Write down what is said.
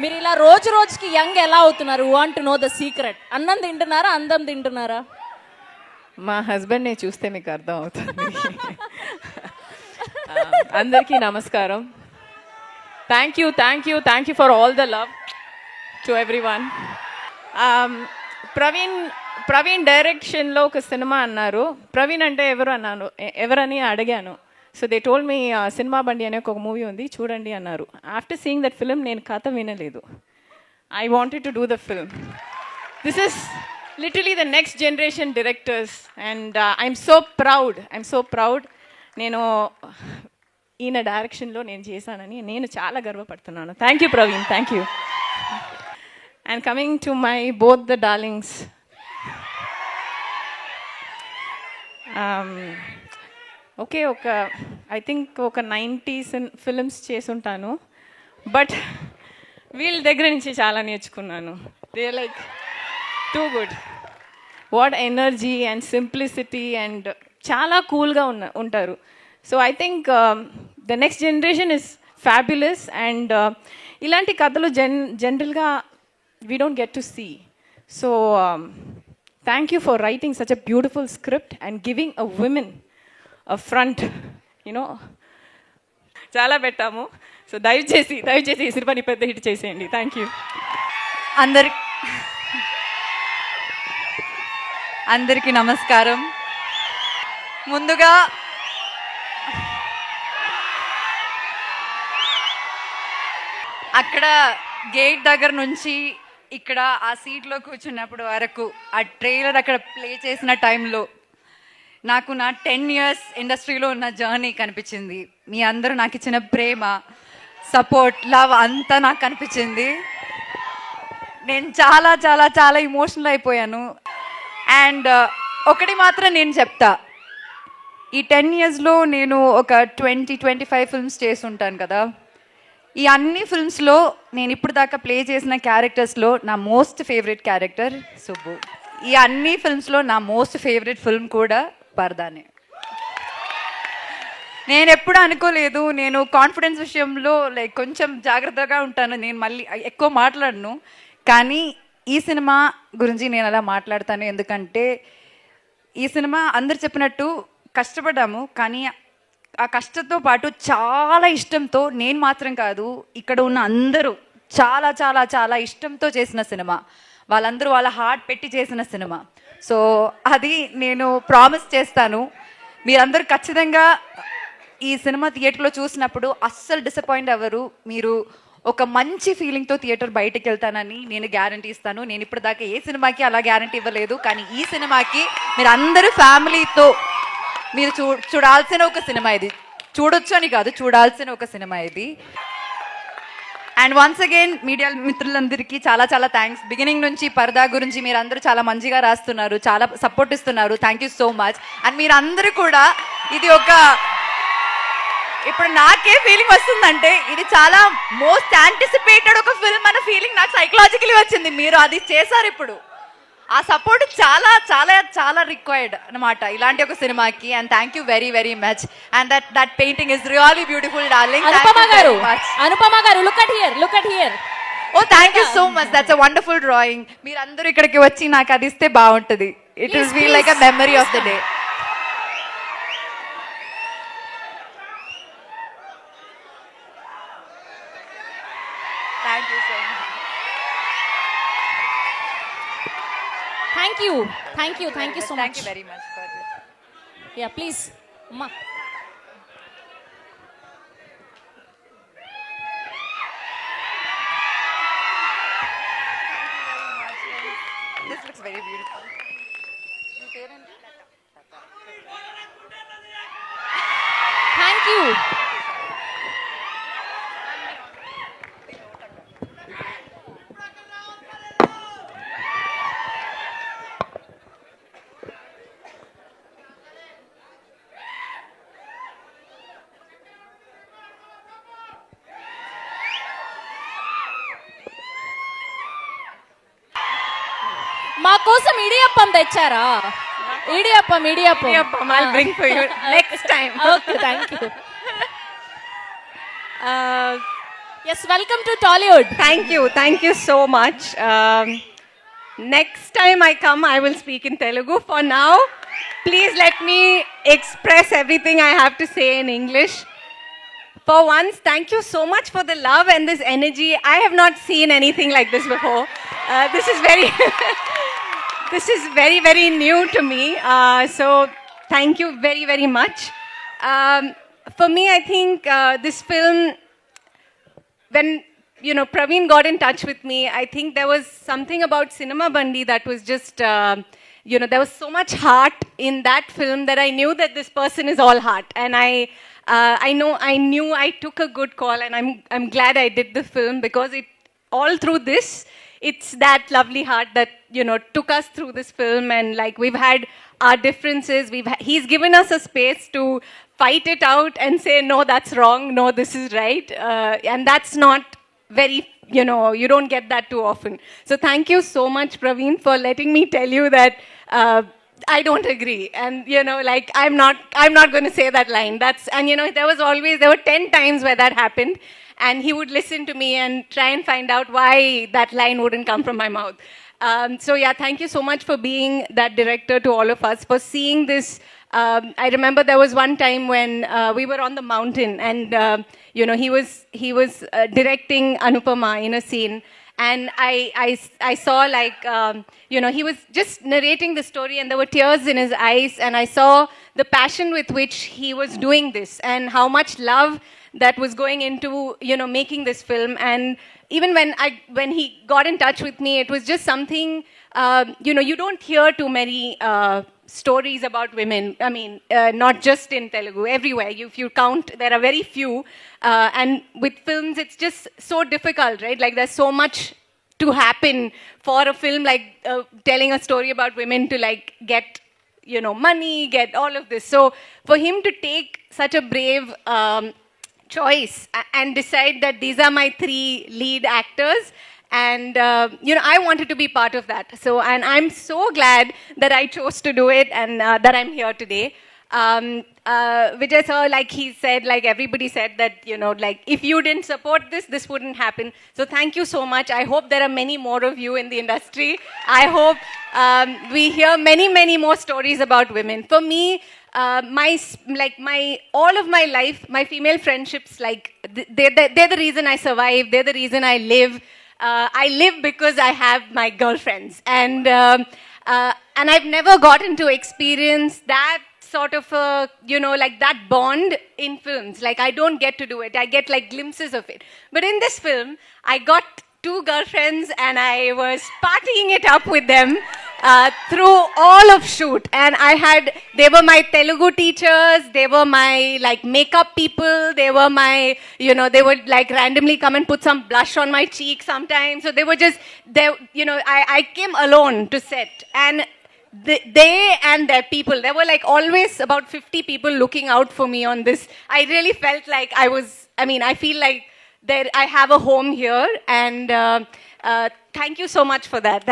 మీరు ఇలా రోజు రోజుకి యంగ్ ఎలా అవుతున్నారు? Want to know the secret. అన్నం తింటున్నారా, అందం తింటున్నారా? మా హస్బెండ్ని చూస్తే మీకు అర్థం అవుతుంది. అందరికీ నమస్కారం. Thank you for all the love to every one. Praveen డైరెక్షన్లో ఒక సినిమా అన్నారు. ప్రవీణ్ అంటే ఎవరని అడిగాను. So they told me cinema బండి అనే ఒక మూవీ ఉంది, చూడండి అన్నారు. ఆఫ్టర్ సీయింగ్ దట్ ఫిల్మ్ నేను కథ వినలేదు. I wanted to do the film. This is literally the next generation directors and I'm so proud. నేను ఈయన డైరెక్షన్లో నేను చేశానని నేను చాలా గర్వపడుతున్నాను. Thank you Praveen, thank you. And coming to my both the darlings, okay, I think ఒక 90s films చేసుంటాను. But వీళ్ళ దగ్గర నుంచి చాలా నేర్చుకున్నాను. They like too good. What energy and simplicity and చాలా కూల్గా ఉంటారు. So I think the next generation is fabulous. And ఇలాంటి కథలు జనరల్గా we don't get to see. So thank you for writing such a beautiful script and giving a women a front. You know చాలా పెట్టాము. So దయచేసి ఈ సినిమాని పెద్ద hit చేసేయండి. Thank you. అందరికీ నమస్కారం. ముందుగా అక్కడ గేట్ దగ్గర నుంచి ఇక్కడ ఆ సీట్లో కూర్చున్నప్పుడు వరకు ఆ ట్రైలర్ అక్కడ ప్లే చేసిన టైంలో నాకు నా 10 years ఇండస్ట్రీలో ఉన్న జర్నీ కనిపించింది. మీ అందరూ నాకు ఇచ్చిన ప్రేమ, సపోర్ట్, లవ్ అంతా నాకు కనిపించింది. నేను చాలా చాలా చాలా ఇమోషనల్ అయిపోయాను. అండ్ ఒకటి మాత్రం నేను చెప్తా, ఈ 10 yearsలో నేను ఒక 20-25 ఫిల్మ్స్ చేసి ఉంటాను కదా. ఈ అన్ని ఫిల్మ్స్లో నేను ఇప్పుడు దాకా ప్లే చేసిన క్యారెక్టర్స్లో నా మోస్ట్ ఫేవరెట్ క్యారెక్టర్ సుబ్బు. ఈ అన్ని ఫిల్మ్స్లో నా మోస్ట్ ఫేవరెట్ ఫిల్మ్ కూడా పరదానే. నేను ఎప్పుడు అనుకోలేదు, నేను కాన్ఫిడెన్స్ విషయంలో లైక్ కొంచెం జాగ్రత్తగా ఉంటాను, నేను మళ్ళీ ఎక్కువ మాట్లాడను. కానీ ఈ సినిమా గురించి నేను అలా మాట్లాడతాను. ఎందుకంటే ఈ సినిమా అందరు చెప్పినట్టు కష్టపడ్డాము, కానీ ఆ కష్టంతో పాటు చాలా ఇష్టంతో, నేను మాత్రం కాదు ఇక్కడ ఉన్న అందరూ చాలా చాలా చాలా ఇష్టంతో చేసిన సినిమా. వాళ్ళందరూ వాళ్ళ హార్ట్ పెట్టి చేసిన సినిమా. సో అది నేను ప్రామిస్ చేస్తాను, మీరందరూ ఖచ్చితంగా ఈ సినిమా థియేటర్లో చూసినప్పుడు అస్సలు డిసప్పాయింట్ అవ్వరు. మీరు ఒక మంచి ఫీలింగ్తో థియేటర్ బయటకు వెళ్తానని నేను గ్యారంటీ ఇస్తాను. నేను ఇప్పుడు దాకా ఏ సినిమాకి అలా గ్యారంటీ ఇవ్వలేదు, కానీ ఈ సినిమాకి మీరు అందరూ ఫ్యామిలీతో మీరు చూడాల్సిన ఒక సినిమా ఇది. చూడొచ్చు అని కాదు, చూడాల్సిన ఒక సినిమా ఇది. అండ్ వన్స్ అగైన్ మీడియా మిత్రులందరికీ చాలా చాలా థ్యాంక్స్. బిగినింగ్ నుంచి పరదా గురించి మీరు అందరూ చాలా మంచిగా రాస్తున్నారు, చాలా సపోర్ట్ ఇస్తున్నారు. Thank you so much. And మీరందరూ కూడా ఇది ఒక, ఇప్పుడు నాకే ఫీలింగ్ వస్తుందంటే ఇది చాలా మోస్ట్ యాంటిసిపేటెడ్ ఒక ఫిల్మ్ అన్న ఫీలింగ్ నాకు సైకలాజికలీ వచ్చింది. మీరు అది చేశారు. ఇప్పుడు ఆ సపోర్ట్ చాలా చాలా చాలా రిక్వైర్డ్ అనమాట ఇలాంటి ఒక సినిమాకి. And thank you very very much. And that painting is really beautiful darling. Anupama garu look at here. Oh thank you so much, that's a wonderful drawing. మీరందరూ ఇక్కడికి వచ్చి నాకు అది ఇస్తే బాగుంటుంది. It will be like a memory of the day. Thank you so much. Thank you so much. Thank you very much for this. Yeah, please, Amma. This looks very beautiful. Thank you. మా కోసం ఇడియప్పం తెచ్చారా? Idiyappam I'll bring for you next time. Okay, thank you. Yes welcome to Tollywood. Thank you so much. Next time I come, I will speak in Telugu. For now, please let me express everything I have to say in English. For once, thank you so much for the love and this energy. I have not seen anything like this before. This is very, this is very, very new to me. So thank you very, very much. For me, I think this film, when Praveen got in touch with me, I think there was something about Cinema Bandi that was just there was so much heart in that film that I knew that this person is all heart, and I knew I took a good call, and I'm glad I did the film, because it all through this, it's that lovely heart that took us through this film. And like, we've had our differences, he's given us a space to fight it out and say, no, that's wrong, no, this is right, and that's not very, you don't get that too often. So thank you so much, Praveen, for letting me tell you that I don't agree, and like, I'm not going to say that line. And there were 10 times where that happened, and he would listen to me and try and find out why that line wouldn't come from my mouth. So yeah, thank you so much for being that director to all of us, for seeing this. I remember there was one time when we were on the mountain, and he was directing Anupama in a scene, and I saw, like, he was just narrating the story, and there were tears in his eyes, and I saw the passion with which he was doing this, and how much love that was going into making this film. And even when he got in touch with me, it was just something, you don't hear too many stories about women. I mean, not just in Telugu, everywhere. If you count, there are very few. And with films, it's just so difficult, right? Like, there's so much to happen for a film like telling a story about women to, like, get money, get all of this. So for him to take such a brave choice and decide that these are my 3 lead actors, and I wanted to be part of that. So, and I'm so glad that I chose to do it, and that I'm here today. Vijay sir, like he said, like everybody said, that like, if you didn't support this, this wouldn't happen. So thank you so much. I hope there are many more of you in the industry. I hope we hear many, many more stories about women. For me, all of my life, my female friendships, like, they're the reason I survive. They're the reason I live. I live because I have my girlfriends, and I've never gotten to experience that sort of like that bond in films. Like, I don't get to do it. I get like glimpses of it. But in this film, I got 2 girlfriends, and I was partying it up with them through all of shoot. And they were my Telugu teachers, they were my, like, makeup people, they were my, they would, like, randomly come and put some blush on my cheek sometimes. So they were just, I came alone to set, and they and their people, there were like always about 50 people looking out for me on this. I really felt like I feel like I have a home here, and thank you so much for that.